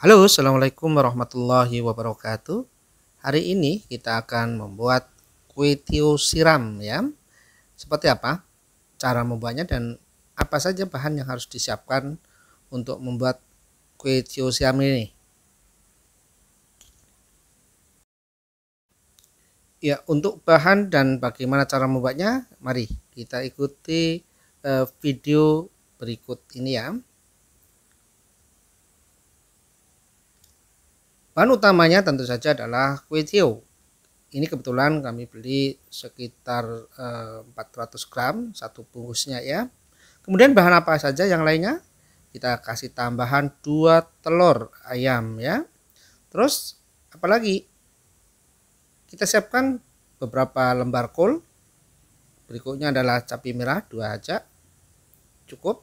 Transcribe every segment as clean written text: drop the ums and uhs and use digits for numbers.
Halo, assalamualaikum warahmatullahi wabarakatuh. Hari ini kita akan membuat kue tio siram ya. Seperti apa cara membuatnya dan apa saja bahan yang harus disiapkan untuk membuat kue tio siram ini? Ya, untuk bahan dan bagaimana cara membuatnya, mari kita ikuti video berikut ini ya. Bahan utamanya tentu saja adalah kue tio. Ini kebetulan kami beli sekitar 400 gram satu bungkusnya ya. Kemudian bahan apa saja yang lainnya? Kita kasih tambahan 2 telur ayam ya. Terus apalagi? Kita siapkan beberapa lembar kol. Berikutnya adalah cabai merah 2 aja. Cukup.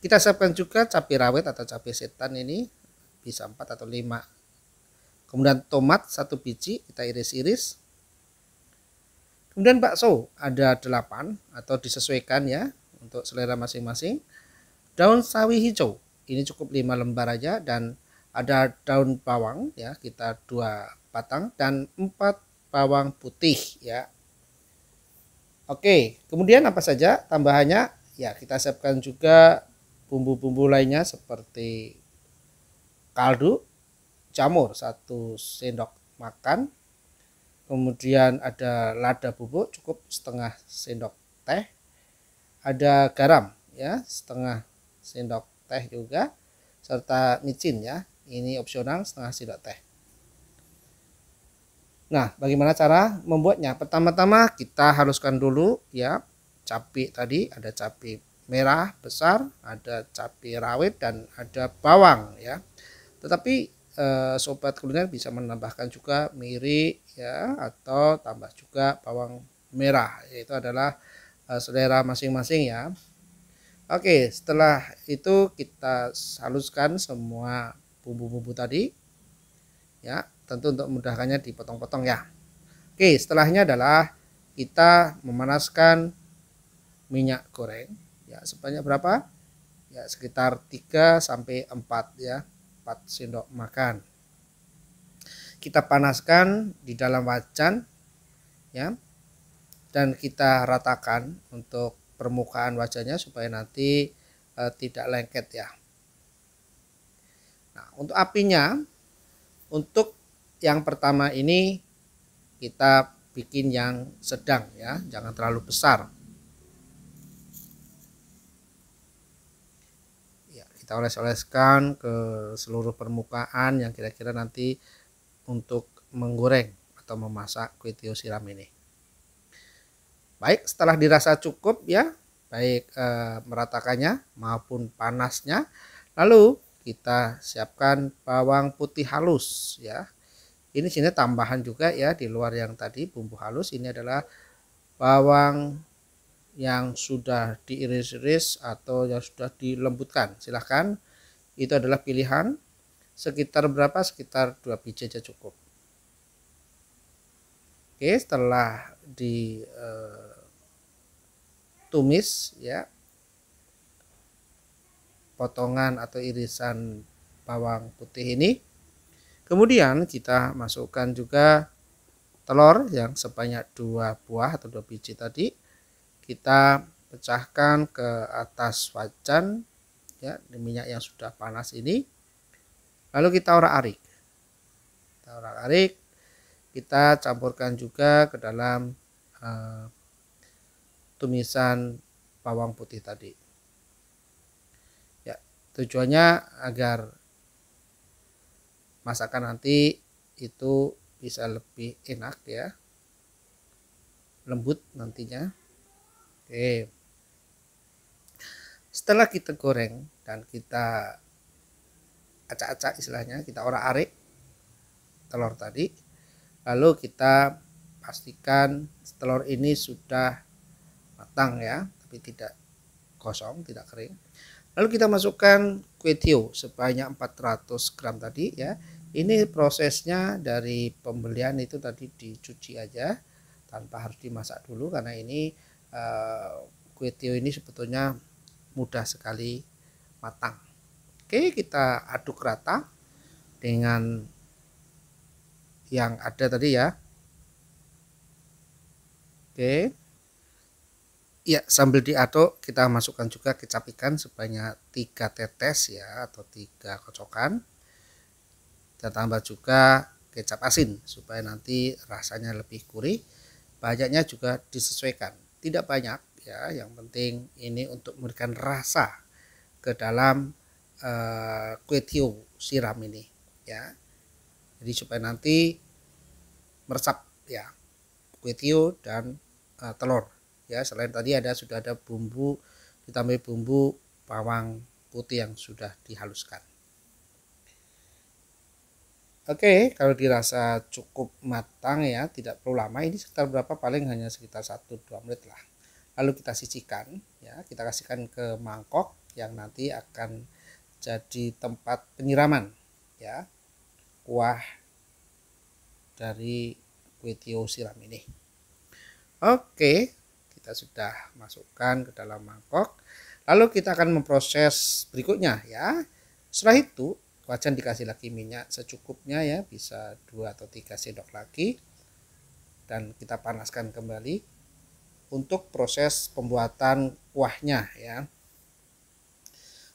Kita siapkan juga cabai rawit atau cabai setan ini bisa 4 atau 5. Kemudian tomat 1 biji kita iris-iris. Kemudian bakso ada 8 atau disesuaikan ya untuk selera masing-masing. Daun sawi hijau ini cukup 5 lembar aja, dan ada daun bawang ya kita 2 batang dan 4 bawang putih ya. Oke, kemudian apa saja tambahannya? Ya, kita siapkan juga bumbu-bumbu lainnya seperti kaldu jamur 1 sendok makan. Kemudian ada lada bubuk cukup setengah sendok teh. Ada garam ya setengah sendok teh juga, serta micin ya, ini opsional setengah sendok teh. Nah, bagaimana cara membuatnya? Pertama-tama kita haluskan dulu ya cabai tadi, ada cabai merah besar, ada cabai rawit dan ada bawang ya. Tetapi sobat kuliner bisa menambahkan juga miri ya, atau tambah juga bawang merah, yaitu adalah selera masing-masing ya. Oke, setelah itu kita haluskan semua bumbu-bumbu tadi ya, tentu untuk memudahkannya dipotong-potong ya. Oke, setelahnya adalah kita memanaskan minyak goreng ya, sebanyak berapa? Ya, sekitar 3 sampai 4 ya, 4 sendok makan. Kita panaskan di dalam wajan ya, dan kita ratakan untuk permukaan wajannya supaya nanti tidak lengket ya. Nah, untuk apinya, untuk yang pertama ini kita bikin yang sedang ya, jangan terlalu besar. Ya, kita oles-oleskan ke seluruh permukaan yang kira-kira nanti untuk menggoreng atau memasak kue tio siram ini. Baik, setelah dirasa cukup ya, baik meratakannya maupun panasnya, lalu kita siapkan bawang putih halus ya. Ini sini tambahan juga ya, di luar yang tadi bumbu halus, ini adalah bawang yang sudah diiris-iris atau yang sudah dilembutkan. Silahkan, itu adalah pilihan. Sekitar berapa? Sekitar 2 biji aja cukup. Oke, setelah ditumis ya potongan atau irisan bawang putih ini, kemudian kita masukkan juga telur yang sebanyak 2 buah atau 2 biji tadi. Kita pecahkan ke atas wajan ya, di minyak yang sudah panas ini. Lalu kita orak-arik. Kita campurkan juga ke dalam tumisan bawang putih tadi. Ya, tujuannya agar masakan nanti itu bisa lebih enak ya, lembut nantinya. Oke. Setelah kita goreng dan kita acak-acak, istilahnya kita orak-arik telur tadi, lalu kita pastikan telur ini sudah matang ya, tapi tidak kosong, tidak kering. Lalu kita masukkan kue tio sebanyak 400 gram tadi ya. Ini prosesnya dari pembelian itu tadi dicuci aja tanpa harus dimasak dulu, karena ini kue tio ini sebetulnya mudah sekali matang. Oke, kita aduk rata. dengan yang ada tadi ya. Oke. Ya, sambil diaduk kita masukkan juga kecap ikan sebanyak 3 tetes ya, atau 3 kocokan. Kita tambah juga kecap asin supaya nanti rasanya lebih gurih. Banyaknya juga disesuaikan, tidak banyak ya, yang penting ini untuk memberikan rasa ke dalam kue tiaw siram ini ya. Jadi supaya nanti meresap ya kue tiaw dan telur ya. Selain tadi sudah ada bumbu, ditambah bumbu bawang putih yang sudah dihaluskan. Oke, kalau dirasa cukup matang ya, tidak perlu lama, ini sekitar berapa, paling hanya sekitar 1-2 menit lah. Lalu kita sisihkan ya, kita kasihkan ke mangkok yang nanti akan jadi tempat penyiraman ya kuah dari kue tiaw siram ini. Oke, kita sudah masukkan ke dalam mangkok. Lalu kita akan memproses berikutnya ya. Setelah itu wajan dikasih lagi minyak secukupnya ya, bisa 2 atau 3 sendok lagi, dan kita panaskan kembali untuk proses pembuatan kuahnya ya.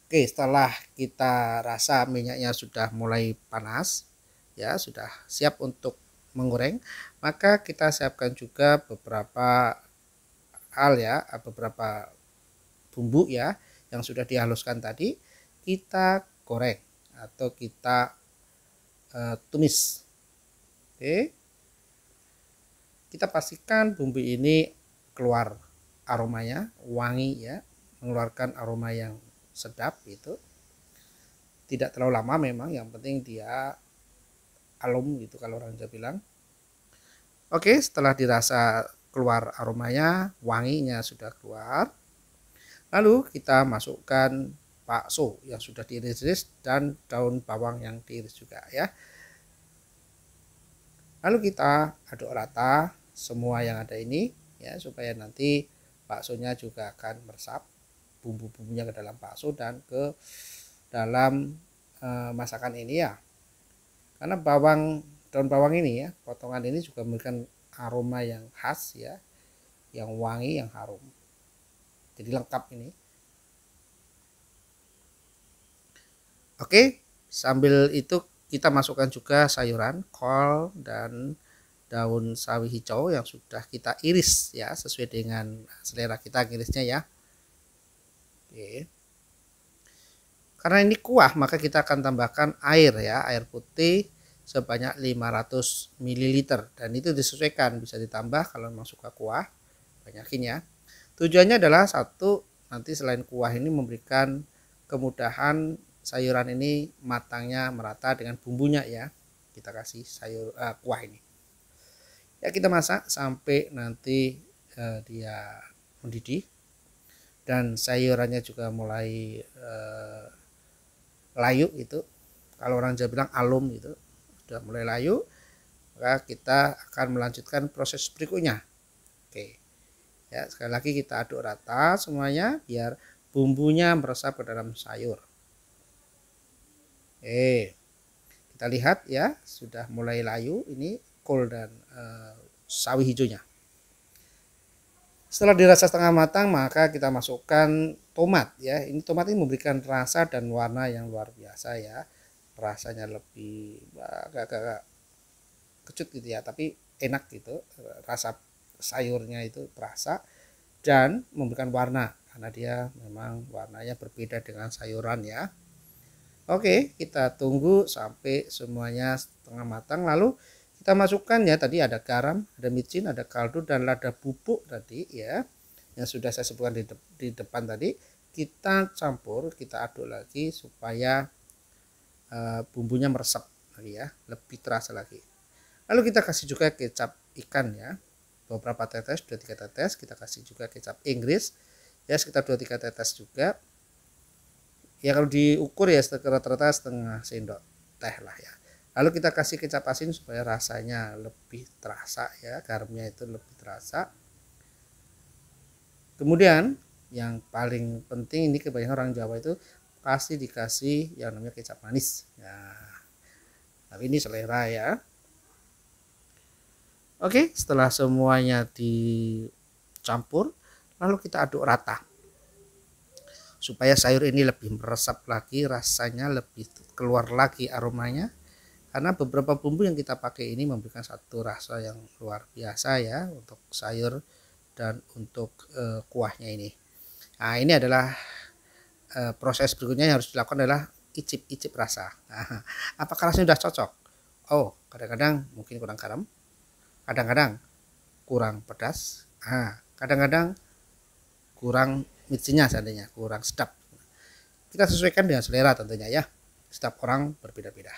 Oke, setelah kita rasa minyaknya sudah mulai panas ya, sudah siap untuk menggoreng, maka kita siapkan juga beberapa hal ya, beberapa bumbu ya yang sudah dihaluskan tadi, kita goreng atau kita tumis. Oke, kita pastikan bumbu ini keluar aromanya wangi ya, mengeluarkan aroma yang sedap itu. Tidak terlalu lama memang, yang penting dia alum gitu kalau orang Jawa bilang. Oke, setelah dirasa keluar aromanya, wanginya sudah keluar, lalu kita masukkan bakso yang sudah diiris-iris dan daun bawang yang diiris juga ya. Lalu kita aduk rata semua yang ada ini ya, supaya nanti baksonya juga akan meresap bumbu-bumbunya ke dalam bakso dan ke dalam masakan ini ya. Karena daun bawang ini ya, potongan ini juga memberikan aroma yang khas ya, yang wangi, yang harum. Jadi lengkap ini. Oke, sambil itu kita masukkan juga sayuran kol dan daun sawi hijau yang sudah kita iris ya, sesuai dengan selera kita irisnya ya. Oke. Karena ini kuah, maka kita akan tambahkan air ya, air putih sebanyak 500 ml, dan itu disesuaikan, bisa ditambah kalau memang suka kuah, banyakin ya. Tujuannya adalah satu, nanti selain kuah ini memberikan kemudahan sayuran ini matangnya merata dengan bumbunya ya. Kita kasih kuah ini ya, kita masak sampai nanti dia mendidih dan sayurannya juga mulai layu gitu, kalau orang Jawa bilang alum gitu, sudah mulai layu, maka kita akan melanjutkan proses berikutnya. Oke ya, sekali lagi kita aduk rata semuanya biar bumbunya meresap ke dalam sayur. Kita lihat ya, sudah mulai layu ini kol dan sawi hijaunya. Setelah dirasa setengah matang, maka kita masukkan tomat ya. Ini tomat ini memberikan rasa dan warna yang luar biasa ya. Rasanya lebih agak kecut gitu ya, tapi enak gitu. Rasa sayurnya itu terasa dan memberikan warna, karena dia memang warnanya berbeda dengan sayuran ya. Oke, kita tunggu sampai semuanya setengah matang, lalu kita masukkan ya, tadi ada garam, ada micin, ada kaldu, dan lada bubuk tadi ya, yang sudah saya sebutkan di depan tadi. Kita campur, kita aduk lagi supaya bumbunya meresap lagi ya, lebih terasa lagi. Lalu kita kasih juga kecap ikan ya, beberapa tetes, 2-3 tetes. Kita kasih juga kecap Inggris ya, sekitar 2-3 tetes juga. Ya kalau diukur ya rata-rata setengah sendok teh lah ya. Lalu kita kasih kecap asin supaya rasanya lebih terasa ya, garamnya itu lebih terasa. Kemudian yang paling penting ini, kebanyakan orang Jawa itu pasti dikasih yang namanya kecap manis. Nah, Tapi ini selera ya. Oke, setelah semuanya dicampur, lalu kita aduk rata. Supaya sayur ini lebih meresap lagi, rasanya lebih keluar lagi aromanya. Karena beberapa bumbu yang kita pakai ini memberikan satu rasa yang luar biasa ya untuk sayur dan untuk kuahnya ini. Nah, ini adalah proses berikutnya yang harus dilakukan adalah icip-icip rasa. Nah, apakah rasanya sudah cocok? Oh, kadang-kadang mungkin kurang garam, kadang-kadang kurang pedas, kadang-kadang kurang micinnya, seandainya kurang sedap. Kita sesuaikan dengan selera tentunya ya. Setiap orang berbeda-beda.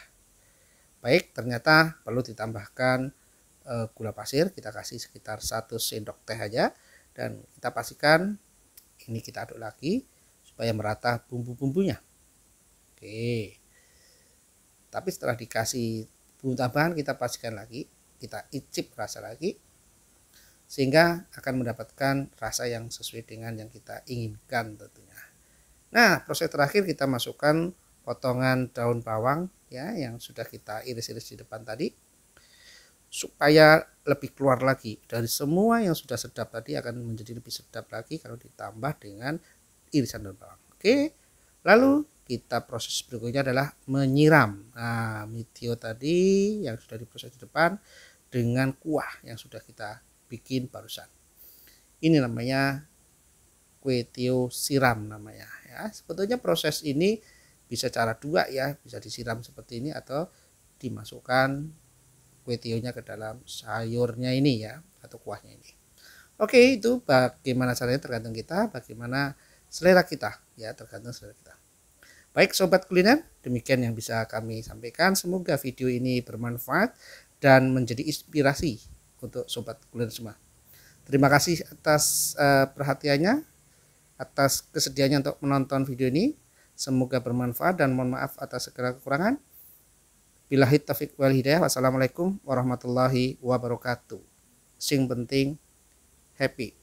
Baik, ternyata perlu ditambahkan gula pasir. Kita kasih sekitar 1 sendok teh aja, dan kita pastikan ini kita aduk lagi supaya merata bumbu-bumbunya. Oke. Tapi setelah dikasih bumbu tambahan, kita pastikan lagi, kita icip rasa lagi, sehingga akan mendapatkan rasa yang sesuai dengan yang kita inginkan tentunya. Nah, proses terakhir kita masukkan potongan daun bawang ya yang sudah kita iris-iris di depan tadi, supaya lebih keluar lagi dari semua yang sudah sedap tadi, akan menjadi lebih sedap lagi kalau ditambah dengan irisan daun bawang. Oke, lalu kita proses berikutnya adalah menyiram mitio tadi yang sudah diproses di depan dengan kuah yang sudah kita bikin barusan. Ini namanya kue tio siram namanya ya. Sebetulnya proses ini bisa cara dua ya, bisa disiram seperti ini atau dimasukkan kue tionya ke dalam sayurnya ini ya, atau kuahnya ini. Oke, itu bagaimana caranya tergantung kita, bagaimana selera kita ya, tergantung selera kita. Baik sobat kuliner, demikian yang bisa kami sampaikan. Semoga video ini bermanfaat dan menjadi inspirasi untuk sobat kuliner semua. Terima kasih atas perhatiannya, atas kesediaannya untuk menonton video ini. Semoga bermanfaat dan mohon maaf atas segala kekurangan. Billahi taufiq wal hidayah. Wassalamualaikum warahmatullahi wabarakatuh. Sing penting happy.